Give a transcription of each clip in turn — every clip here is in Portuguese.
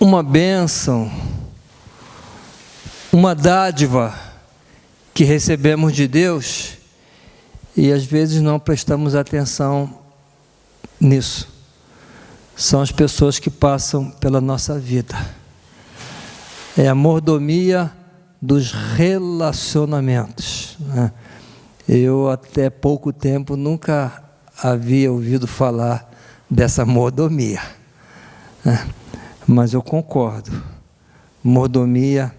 uma bênção, uma dádiva que recebemos de Deus e às vezes não prestamos atenção nisso. São as pessoas que passam pela nossa vida. É a mordomia dos relacionamentos, né? Eu até pouco tempo nunca havia ouvido falar dessa mordomia, né? Mas eu concordo, mordomia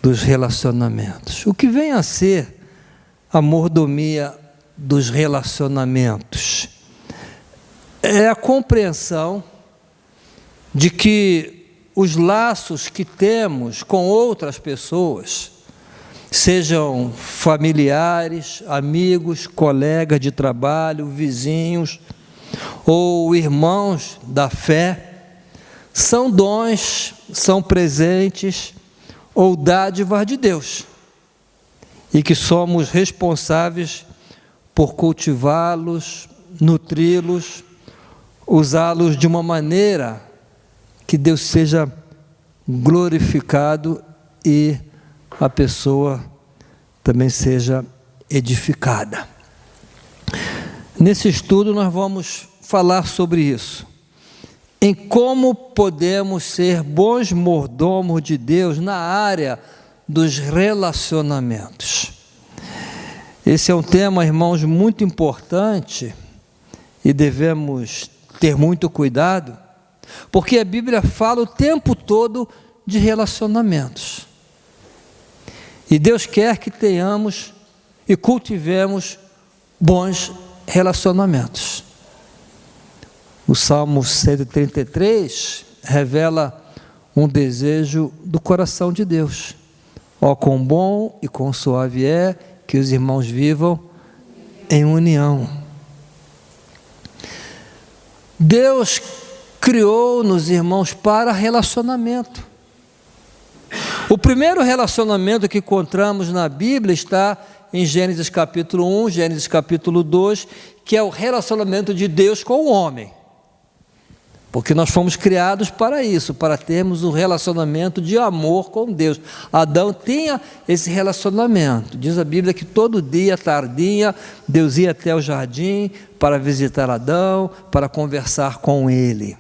dos relacionamentos. O que vem a ser a mordomia dos relacionamentos? É a compreensão de que os laços que temos com outras pessoas, sejam familiares, amigos, colegas de trabalho, vizinhos ou irmãos da fé, são dons, são presentes ou dádivas de Deus, e que somos responsáveis por cultivá-los, nutri-los, usá-los de uma maneira que Deus seja glorificado e a pessoa também seja edificada. Nesse estudo nós vamos falar sobre isso, em como podemos ser bons mordomos de Deus na área dos relacionamentos. Esse é um tema, irmãos, muito importante e devemos ter muito cuidado, porque a Bíblia fala o tempo todo de relacionamentos. E Deus quer que tenhamos e cultivemos bons relacionamentos. O Salmo 133 revela um desejo do coração de Deus. Ó, quão bom e quão suave é que os irmãos vivam em união. Deus criou-nos, irmãos, para relacionamento. O primeiro relacionamento que encontramos na Bíblia está em Gênesis capítulo 1, Gênesis capítulo 2, que é o relacionamento de Deus com o homem. Porque nós fomos criados para isso, para termos um relacionamento de amor com Deus. Adão tinha esse relacionamento. Diz a Bíblia que todo dia, tardinha, Deus ia até o jardim para visitar Adão, para conversar com ele.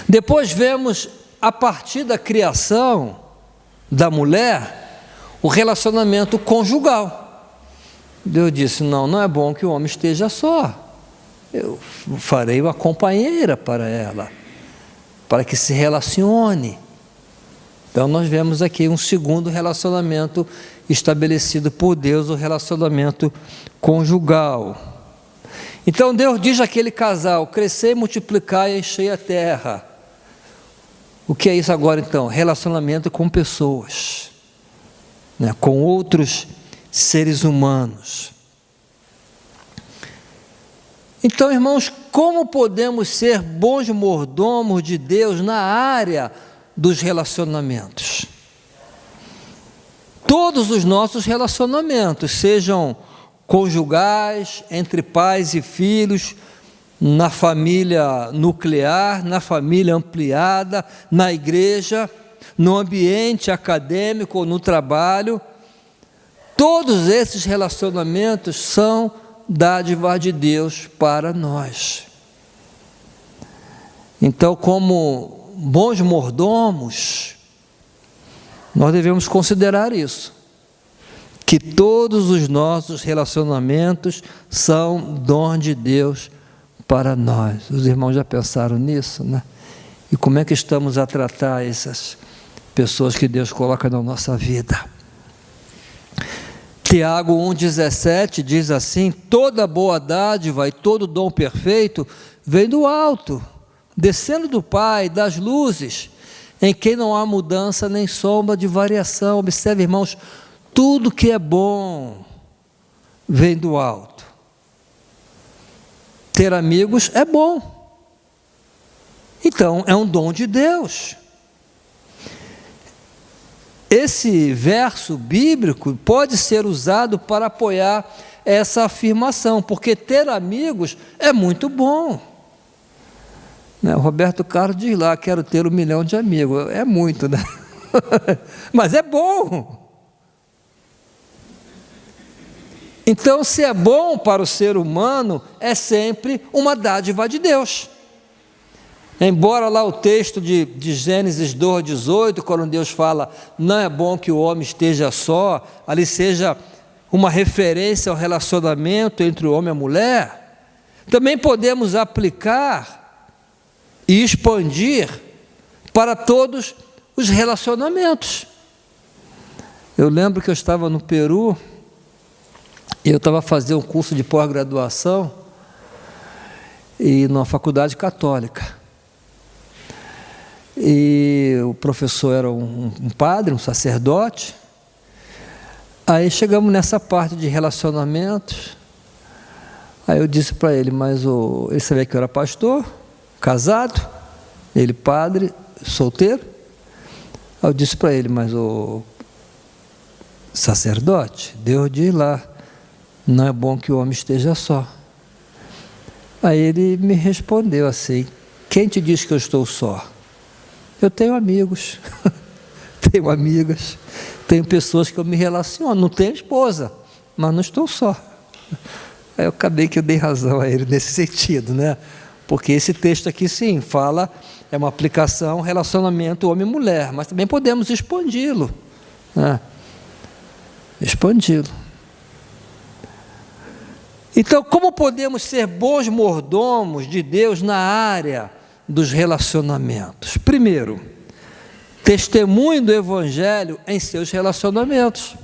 Depois vemos, a partir da criação da mulher, o relacionamento conjugal. Deus disse, não é bom que o homem esteja só. Eu farei uma companheira para ela, para que se relacione. Então nós vemos aqui um segundo relacionamento estabelecido por Deus, o relacionamento conjugal. Então Deus diz àquele casal, crescer, multiplicar e encher a terra. O que é isso agora então? Relacionamento com pessoas, né? Com outros seres humanos. Então, irmãos, como podemos ser bons mordomos de Deus na área dos relacionamentos? Todos os nossos relacionamentos, sejam conjugais, entre pais e filhos, na família nuclear, na família ampliada, na igreja, no ambiente acadêmico ou no trabalho, todos esses relacionamentos são dádiva de Deus para nós. Então, como bons mordomos, nós devemos considerar isso, que todos os nossos relacionamentos são dom de Deus para nós. Os irmãos já pensaram nisso, né? E como é que estamos a tratar essas pessoas que Deus coloca na nossa vida? Tiago 1,17 diz assim, toda boa dádiva e todo dom perfeito vem do alto, descendo do Pai, das luzes, em quem não há mudança nem sombra de variação. Observe, irmãos, tudo que é bom vem do alto. Ter amigos é bom, então é um dom de Deus. Esse verso bíblico pode ser usado para apoiar essa afirmação, porque ter amigos é muito bom. Né? O Roberto Carlos diz lá, quero ter 1 milhão de amigos. É muito, né? Mas é bom. Então, se é bom para o ser humano, é sempre uma dádiva de Deus. Embora lá o texto de Gênesis 2:18, quando Deus fala, não é bom que o homem esteja só, ali seja uma referência ao relacionamento entre o homem e a mulher, também podemos aplicar e expandir para todos os relacionamentos. Eu lembro que eu estava no Peru, e eu estava fazendo um curso de pós-graduação e numa faculdade católica. E o professor era um padre, um sacerdote. Aí chegamos nessa parte de relacionamentos. Aí eu disse para ele, mas ele sabia que eu era pastor, casado, ele padre, solteiro. Aí eu disse para ele, mas o sacerdote, Deus diz lá, não é bom que o homem esteja só. Aí ele me respondeu assim, quem te diz que eu estou só? Eu tenho amigos, tenho amigas, tenho pessoas que eu me relaciono, não tenho esposa, mas não estou só. Aí eu acabei que eu dei razão a ele nesse sentido, né? Porque esse texto aqui sim, fala, é uma aplicação, relacionamento homem-mulher, mas também podemos expandi-lo, né? Expandi-lo. Então, como podemos ser bons mordomos de Deus na área dos relacionamentos? Primeiro, testemunho do Evangelho em seus relacionamentos.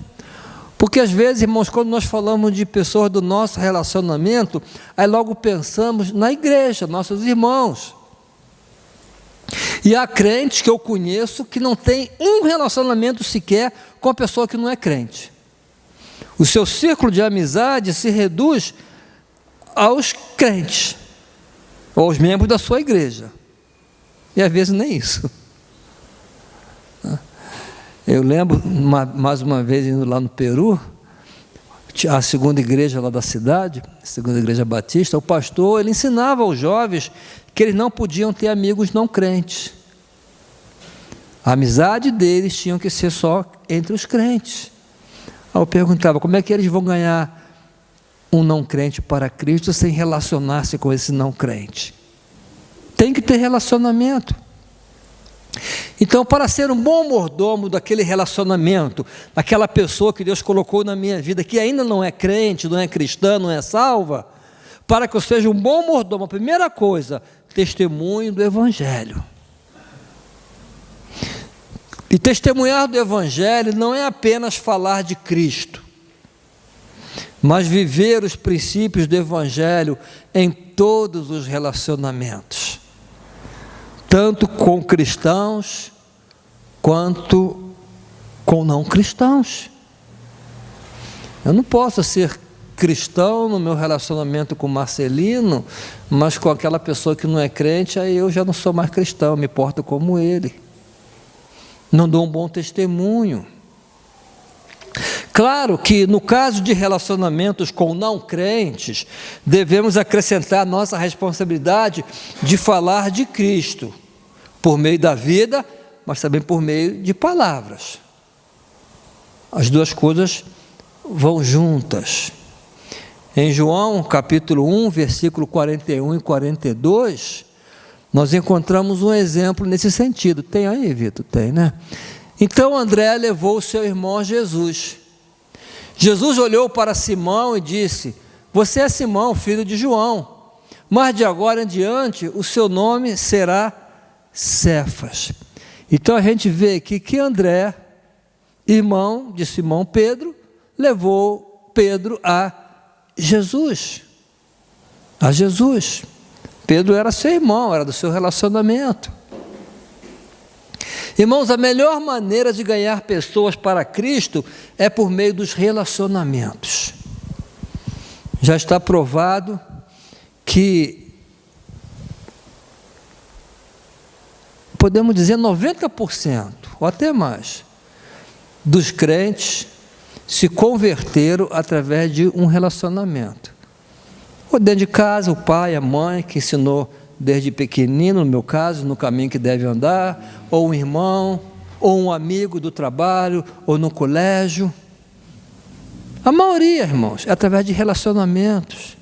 Porque às vezes, irmãos, quando nós falamos de pessoas do nosso relacionamento, aí logo pensamos na igreja, nossos irmãos. E há crentes que eu conheço que não tem um relacionamento sequer com a pessoa que não é crente. O seu círculo de amizade se reduz aos crentes, ou aos membros da sua igreja. E às vezes nem isso. Eu lembro, mais uma vez, indo lá no Peru, a segunda igreja lá da cidade, a segunda igreja batista, o pastor, ele ensinava aos jovens que eles não podiam ter amigos não crentes. A amizade deles tinha que ser só entre os crentes. Aí eu perguntava, como é que eles vão ganhar um não crente para Cristo sem relacionar-se com esse não crente? Tem que ter relacionamento. Então, para ser um bom mordomo daquele relacionamento, daquela pessoa que Deus colocou na minha vida, que ainda não é crente, não é cristã, não é salva, para que eu seja um bom mordomo, a primeira coisa, testemunho do Evangelho. E testemunhar do Evangelho não é apenas falar de Cristo, mas viver os princípios do Evangelho em todos os relacionamentos, tanto com cristãos, quanto com não cristãos. Eu não posso ser cristão no meu relacionamento com Marcelino, mas com aquela pessoa que não é crente, aí eu já não sou mais cristão, me porto como ele. Não dou um bom testemunho. Claro que no caso de relacionamentos com não crentes, devemos acrescentar a nossa responsabilidade de falar de Cristo, por meio da vida, mas também por meio de palavras. As duas coisas vão juntas. Em João capítulo 1, versículo 41 e 42, nós encontramos um exemplo nesse sentido. Tem aí, Vitor? Tem, né? Então André levou o seu irmão a Jesus. Jesus olhou para Simão e disse, você é Simão, filho de João, mas de agora em diante o seu nome será Cefas. Então a gente vê aqui que André, irmão de Simão Pedro, levou Pedro a Jesus. A Jesus. Pedro era seu irmão, era do seu relacionamento. Irmãos, a melhor maneira de ganhar pessoas para Cristo é por meio dos relacionamentos. Já está provado que, podemos dizer 90%, ou até mais, dos crentes se converteram através de um relacionamento. Ou dentro de casa, o pai, a mãe que ensinou desde pequenino, no meu caso, no caminho que deve andar, ou um irmão, ou um amigo do trabalho, ou no colégio. A maioria, irmãos, é através de relacionamentos.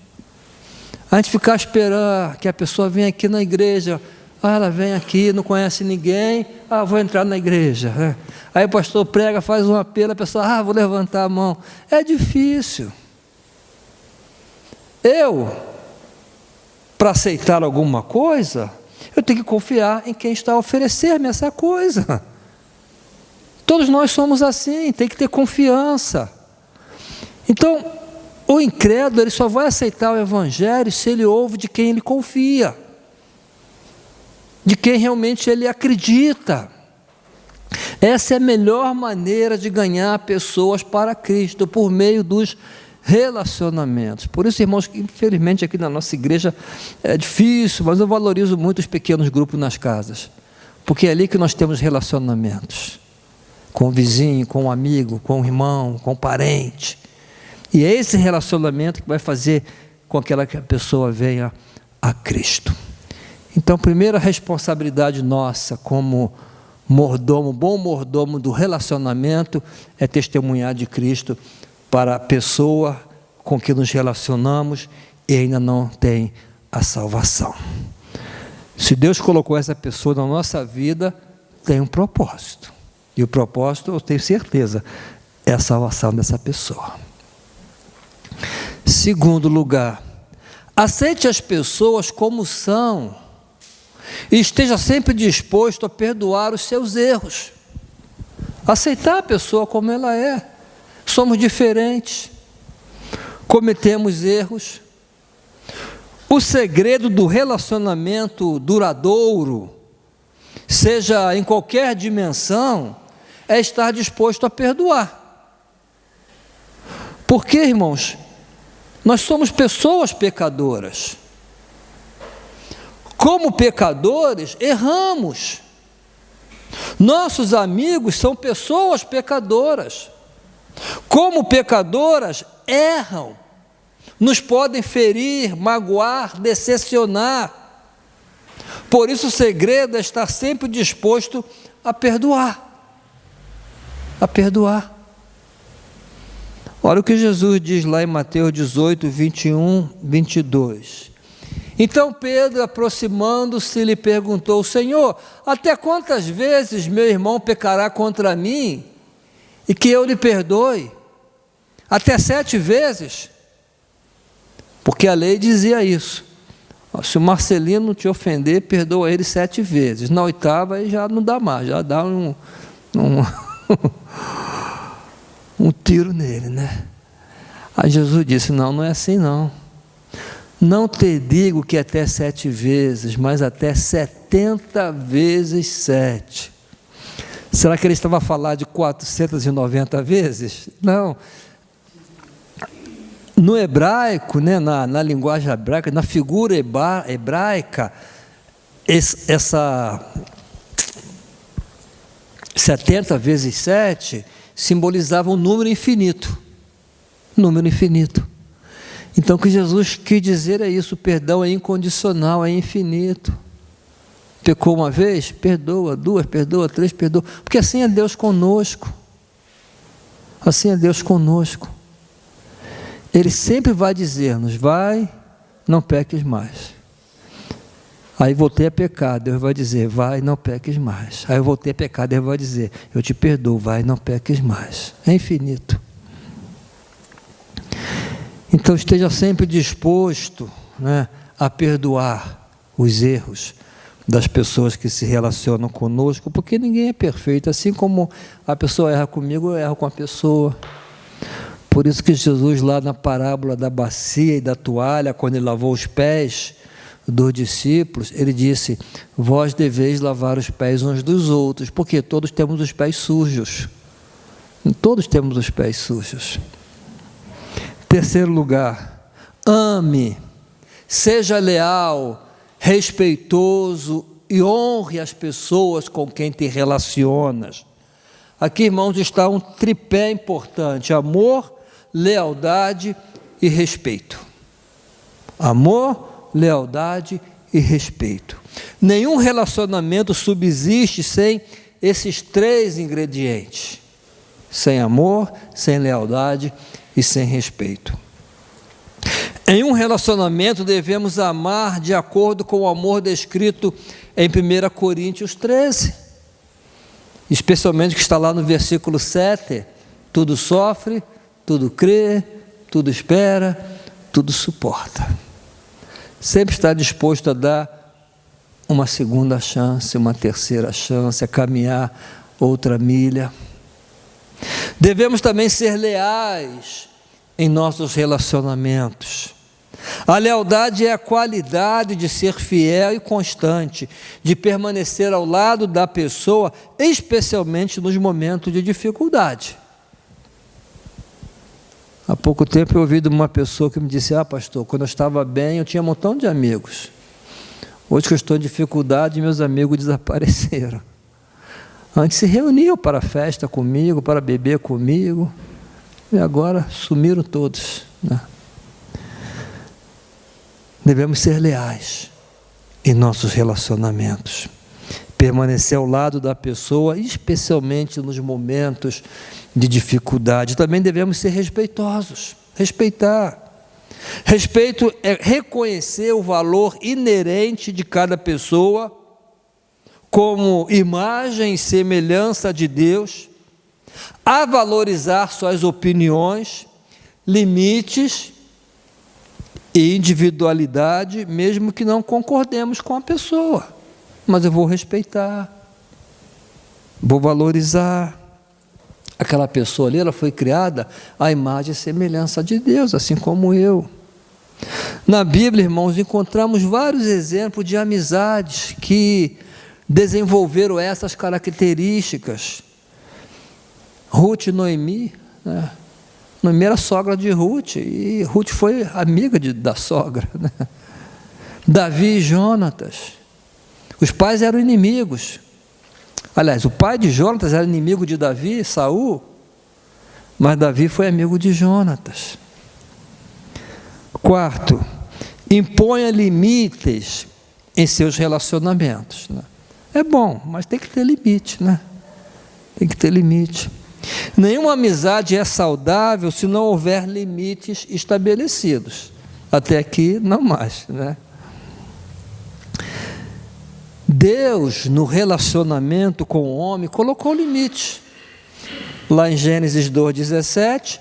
A gente ficar esperando que a pessoa venha aqui na igreja, ela vem aqui, não conhece ninguém, vou entrar na igreja. Aí o pastor prega, faz um apelo, a pessoa, vou levantar a mão. É difícil. Para aceitar alguma coisa, eu tenho que confiar em quem está a oferecer-me essa coisa. Todos nós somos assim, tem que ter confiança. Então, o incrédulo, ele só vai aceitar o evangelho se ele ouve de quem ele confia, de quem realmente ele acredita. Essa é a melhor maneira de ganhar pessoas para Cristo, por meio dos relacionamentos. Por isso, irmãos, infelizmente aqui na nossa igreja é difícil, mas eu valorizo muito os pequenos grupos nas casas, porque é ali que nós temos relacionamentos, com o vizinho, com o amigo, com o irmão, com o parente. E é esse relacionamento que vai fazer com que a pessoa venha a Cristo. Então, a primeira responsabilidade nossa como mordomo, bom mordomo do relacionamento, é testemunhar de Cristo para a pessoa com que nos relacionamos e ainda não tem a salvação. Se Deus colocou essa pessoa na nossa vida, tem um propósito. E o propósito, eu tenho certeza, é a salvação dessa pessoa. Segundo lugar, aceite as pessoas como são e esteja sempre disposto a perdoar os seus erros. Aceitar a pessoa como ela é. Somos diferentes, cometemos erros. O segredo do relacionamento duradouro, seja em qualquer dimensão, é estar disposto a perdoar. Porque, irmãos, nós somos pessoas pecadoras. Como pecadores, erramos. Nossos amigos são pessoas pecadoras. Como pecadoras, erram. Nos podem ferir, magoar, decepcionar. Por isso o segredo é estar sempre disposto a perdoar. A perdoar. Olha o que Jesus diz lá em Mateus 18, 21, 22. Então Pedro, aproximando-se, lhe perguntou: Senhor, até quantas vezes meu irmão pecará contra mim e que eu lhe perdoe? Até 7 vezes? Porque a lei dizia isso. Se o Marcelino te ofender, perdoa ele 7 vezes. Na 8ª aí já não dá mais, já dá um tiro nele, né? Aí Jesus disse: não é assim não. Não te digo que até 7 vezes, mas até 70 vezes 7. Será que ele estava a falar de 490 vezes? Não. No hebraico, né, na linguagem hebraica, na figura hebraica, essa 70 vezes 7 simbolizava um número infinito. Número infinito. Então o que Jesus quis dizer é isso: o perdão é incondicional, é infinito. Pecou uma vez? Perdoa. 2, perdoa. 3, perdoa. Porque assim é Deus conosco. Assim é Deus conosco. Ele sempre vai dizer-nos: vai, não peques mais. Aí voltei a pecar, Deus vai dizer: vai, não peques mais. Aí eu voltei a pecar, Deus vai dizer: eu te perdoo, vai, não peques mais. É infinito. Então esteja sempre disposto, né, a perdoar os erros das pessoas que se relacionam conosco, porque ninguém é perfeito. Assim como a pessoa erra comigo, eu erro com a pessoa. Por isso que Jesus, lá na parábola da bacia e da toalha, quando ele lavou os pés dos discípulos, ele disse: vós deveis lavar os pés uns dos outros, porque todos temos os pés sujos. Todos temos os pés sujos. Terceiro lugar, ame, seja leal, respeitoso e honre as pessoas com quem te relacionas. Aqui, irmãos, está um tripé importante: amor, lealdade e respeito. Amor, lealdade e respeito. Nenhum relacionamento subsiste sem esses 3 ingredientes: sem amor, sem lealdade e sem respeito. Em um relacionamento devemos amar de acordo com o amor descrito em 1 Coríntios 13, especialmente que está lá no versículo 7, tudo sofre, tudo crê, tudo espera, tudo suporta. Sempre está disposto a dar uma segunda chance, uma terceira chance, a caminhar outra milha. Devemos também ser leais em nossos relacionamentos. A lealdade é a qualidade de ser fiel e constante, de permanecer ao lado da pessoa, especialmente nos momentos de dificuldade. Há pouco tempo eu ouvi de uma pessoa que me disse: pastor, quando eu estava bem eu tinha um montão de amigos. Hoje que eu estou em dificuldade, meus amigos desapareceram. Antes se reuniam para festa comigo, para beber comigo, e agora sumiram todos, né? Devemos ser leais em nossos relacionamentos, permanecer ao lado da pessoa, especialmente nos momentos de dificuldade. Também devemos ser respeitosos, respeitar. Respeito é reconhecer o valor inerente de cada pessoa como imagem e semelhança de Deus, a valorizar suas opiniões, limites e individualidade, mesmo que não concordemos com a pessoa, mas eu vou respeitar, vou valorizar. Aquela pessoa ali, ela foi criada à imagem e semelhança de Deus, assim como eu. Na Bíblia, irmãos, encontramos vários exemplos de amizades que desenvolveram essas características. Ruth e Noemi, né? Noemi era sogra de Ruth, e Ruth foi amiga da sogra, né? Davi e Jonatas, os pais eram inimigos. Aliás, o pai de Jonatas era inimigo de Davi, Saul, mas Davi foi amigo de Jonatas. 4, imponha limites em seus relacionamentos, né? É bom, mas tem que ter limite, né? Tem que ter limite. Nenhuma amizade é saudável se não houver limites estabelecidos. Até aqui, não mais, né? Deus, no relacionamento com o homem, colocou limite. Lá em Gênesis 2,17,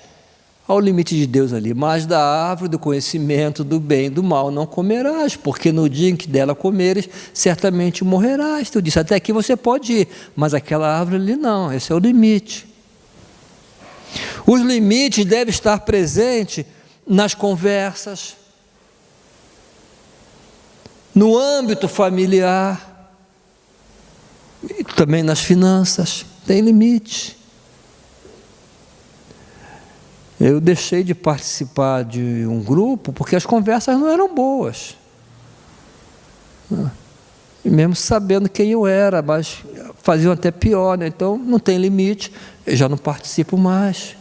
há o limite de Deus ali: mas da árvore do conhecimento do bem e do mal não comerás, porque no dia em que dela comeres, certamente morrerás. Tu disse: até aqui você pode ir, mas aquela árvore ali não, esse é o limite. Os limites devem estar presentes nas conversas, no âmbito familiar, e também nas finanças. Tem limite. Eu deixei de participar de um grupo porque as conversas não eram boas, e mesmo sabendo quem eu era, mas faziam até pior, né? Então não tem limite, eu já não participo mais.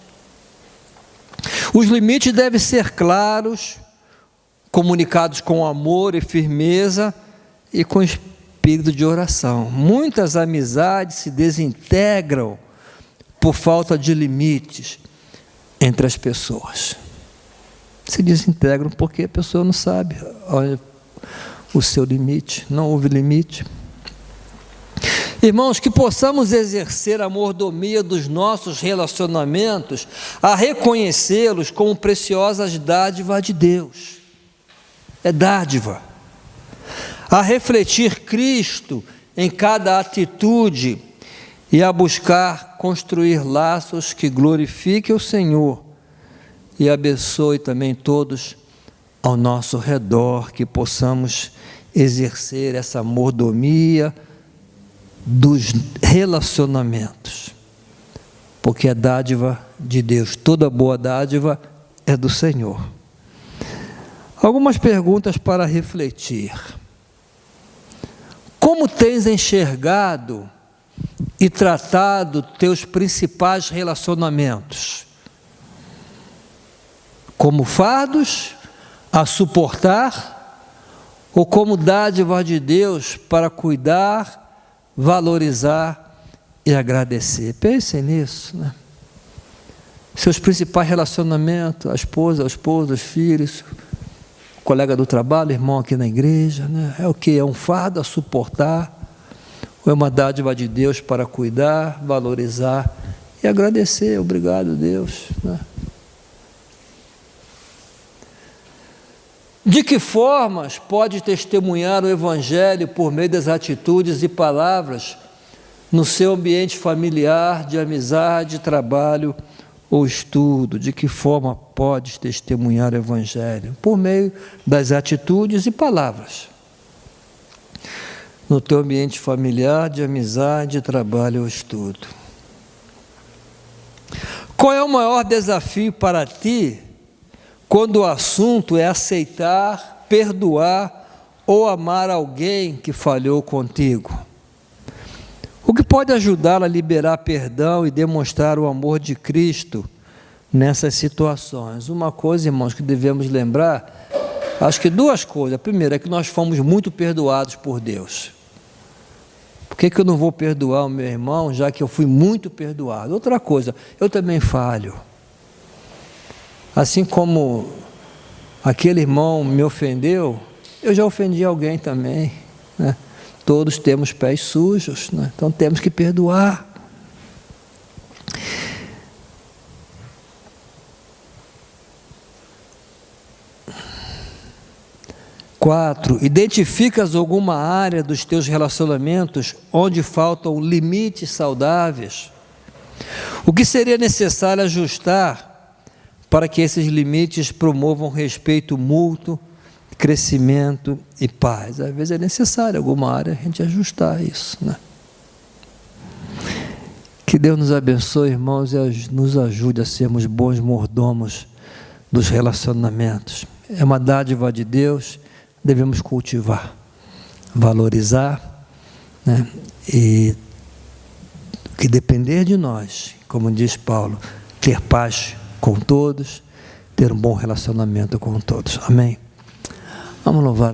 Os limites devem ser claros, comunicados com amor e firmeza e com espírito de oração. Muitas amizades se desintegram por falta de limites entre as pessoas. Se desintegram porque a pessoa não sabe o seu limite, não houve limite. Irmãos, que possamos exercer a mordomia dos nossos relacionamentos, a reconhecê-los como preciosas dádivas de Deus. É dádiva. A refletir Cristo em cada atitude e a buscar construir laços que glorifiquem o Senhor e abençoe também todos ao nosso redor, que possamos exercer essa mordomia dos relacionamentos, porque é dádiva de Deus. Toda boa dádiva é do Senhor. Algumas perguntas para refletir. Como tens enxergado e tratado teus principais relacionamentos? Como fardos a suportar ou como dádiva de Deus para cuidar, valorizar e agradecer. Pensem nisso, né? Seus principais relacionamentos, a esposa, o esposo, os filhos, o colega do trabalho, irmão aqui na igreja, né? É o que? É um fardo a suportar, ou é uma dádiva de Deus para cuidar, valorizar e agradecer? Obrigado, Deus, né? De que formas pode testemunhar o Evangelho por meio das atitudes e palavras no seu ambiente familiar, de amizade, trabalho ou estudo? De que forma pode testemunhar o Evangelho? Por meio das atitudes e palavras no teu ambiente familiar, de amizade, trabalho ou estudo. Qual é o maior desafio para ti quando o assunto é aceitar, perdoar ou amar alguém que falhou contigo? O que pode ajudar a liberar perdão e demonstrar o amor de Cristo nessas situações? Uma coisa, irmãos, que devemos lembrar, acho que duas coisas. A primeira é que nós fomos muito perdoados por Deus. Por que eu não vou perdoar o meu irmão, já que eu fui muito perdoado? Outra coisa, eu também falho. Assim como aquele irmão me ofendeu, eu já ofendi alguém também, né? Todos temos pés sujos, né? Então temos que perdoar. Quatro, identificas alguma área dos teus relacionamentos onde faltam limites saudáveis? O que seria necessário ajustar para que esses limites promovam respeito mútuo, crescimento e paz? Às vezes é necessário alguma área a gente ajustar isso, né? Que Deus nos abençoe, irmãos, e nos ajude a sermos bons mordomos dos relacionamentos. É uma dádiva de Deus, devemos cultivar, valorizar, né? E o que depender de nós, como diz Paulo, ter paz com todos, ter um bom relacionamento com todos. Amém? Vamos louvar.